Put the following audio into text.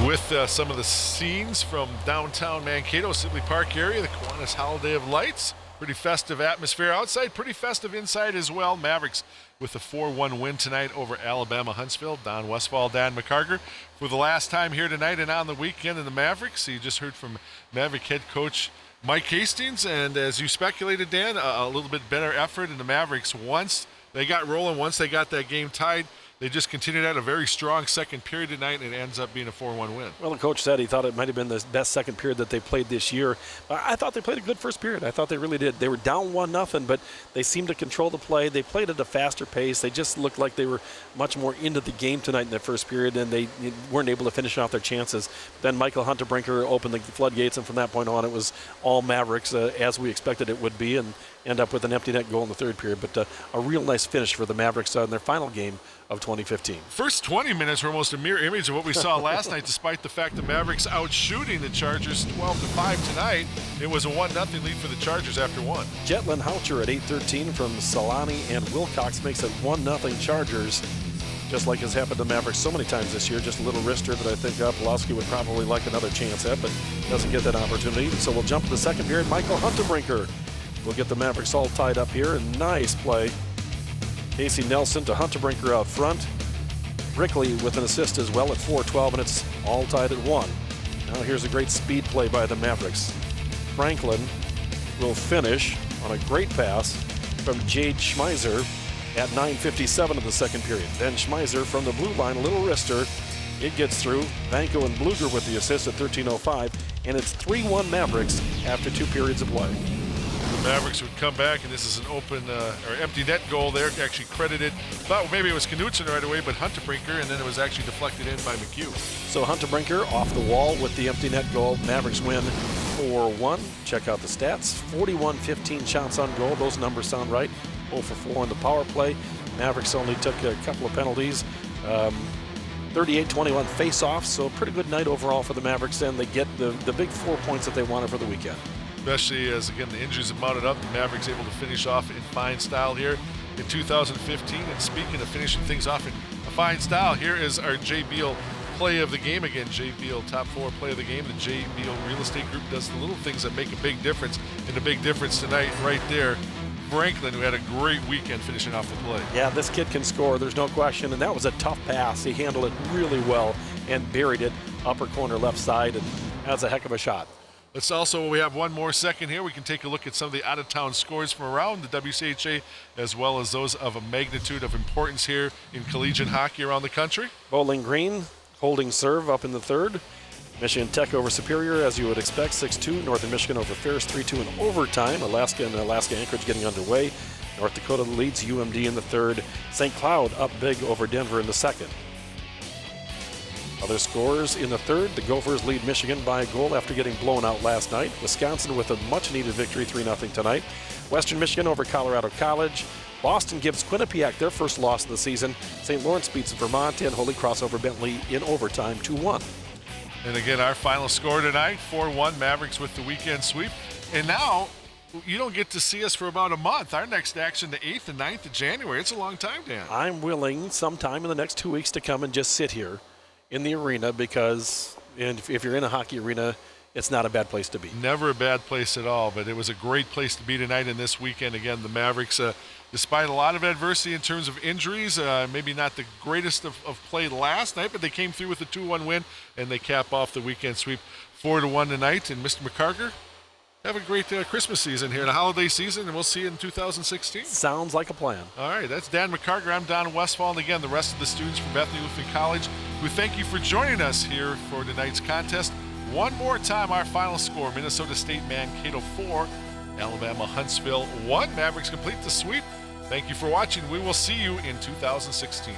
With some of the scenes from downtown Mankato, Sibley Park area, the Kiwanis Holiday of Lights. Pretty festive atmosphere outside, pretty festive inside as well. Mavericks with a 4-1 win tonight over Alabama-Huntsville. Don Westfall, Dan McCarger. For the last time here tonight and on the weekend in the Mavericks, you just heard from Maverick head coach Mike Hastings. And as you speculated, Dan, a little bit better effort in the Mavericks once they got rolling, once they got that game tied. They just continued at a very strong second period tonight, and it ends up being a 4-1 win. Well, the coach said he thought it might have been the best second period that they played this year. I thought they played a good first period. I thought they really did. They were down 1-0, but they seemed to control the play. They played at a faster pace. They just looked like they were much more into the game tonight in the first period, and they weren't able to finish off their chances. Then Michael Hunterbrinker opened the floodgates, and from that point on, it was all Mavericks, as we expected it would be, and end up with an empty net goal in the third period. But a real nice finish for the Mavericks in their final game of 2015. First 20 minutes were almost a mirror image of what we saw last night, despite the fact the Mavericks out shooting the Chargers 12-5 tonight. It was a 1-0 lead for the Chargers after one. Jetlyn Houcher at 8:13 from Solani and Wilcox makes it 1-0 Chargers. Just like has happened to Mavericks so many times this year, just a little wrister that I think Pulaski would probably like another chance at, but doesn't get that opportunity. So we'll jump to the second period. Michael Hunterbrinker will get the Mavericks all tied up here. Nice play. Casey Nelson to Hunterbrinker out front. Brickley with an assist as well at 4:12, and it's all tied at 1. Now here's a great speed play by the Mavericks. Franklin will finish on a great pass from Jade Schmeiser at 9:57 of the second period. Then Schmeiser from the blue line, a little wrister. It gets through. Vanko and Bluger with the assist at 13:05, and it's 3-1 Mavericks after 2 periods of play. The Mavericks would come back, and this is an open or empty net goal there. Actually credited, thought maybe it was Knutson right away, but Hunterbrinker, and then it was actually deflected in by McHugh. So Hunterbrinker off the wall with the empty net goal. Mavericks win 4-1. Check out the stats. 41-15 shots on goal. Those numbers sound right. 0 for 4 on the power play. Mavericks only took a couple of penalties. 38-21 face-offs, so a pretty good night overall for the Mavericks, and they get the big 4 points that they wanted for the weekend. Especially as, again, the injuries have mounted up. The Mavericks able to finish off in fine style here in 2015. And speaking of finishing things off in a fine style, here is our J. Beal play of the game. Again, J. Beal, top 4 play of the game. The J. Beal Real Estate Group does the little things that make a big difference. And the big difference tonight right there, Franklin, who had a great weekend finishing off the play. Yeah, this kid can score, there's no question, and that was a tough pass. He handled it really well and buried it upper corner left side, and that's a heck of a shot. Let's also, we have one more second here. We can take a look at some of the out-of-town scores from around the WCHA, as well as those of a magnitude of importance here in collegiate hockey around the country. Bowling Green holding serve up in the third. Michigan Tech over Superior, as you would expect, 6-2. Northern Michigan over Ferris, 3-2 in overtime. Alaska Anchorage getting underway. North Dakota leads UMD in the third. St. Cloud up big over Denver in the second. Other scores in the third, the Gophers lead Michigan by a goal after getting blown out last night. Wisconsin with a much-needed victory, 3-0 tonight. Western Michigan over Colorado College. Boston gives Quinnipiac their first loss of the season. St. Lawrence beats Vermont, and Holy Cross over Bentley in overtime, 2-1. And again, our final score tonight, 4-1, Mavericks with the weekend sweep. And now, you don't get to see us for about a month. Our next action, the 8th and 9th of January. It's a long time, Dan. I'm willing sometime in the next 2 weeks to come and just sit here in the arena, because if you're in a hockey arena, it's not a bad place to be. Never a bad place at all, but it was a great place to be tonight and this weekend. Again, the Mavericks, despite a lot of adversity in terms of injuries, maybe not the greatest of play last night, but they came through with a 2-1 win, and they cap off the weekend sweep 4-1 tonight. And Mr. McCarger, have a great Christmas season here and a holiday season, and we'll see you in 2016. Sounds like a plan. All right, that's Dan McCarger. I'm Don Westfall, and again, the rest of the students from Bethany Lutheran College, we thank you for joining us here for tonight's contest. One more time, our final score, Minnesota State Mankato 4, Alabama-Huntsville 1. Mavericks complete the sweep. Thank you for watching. We will see you in 2016.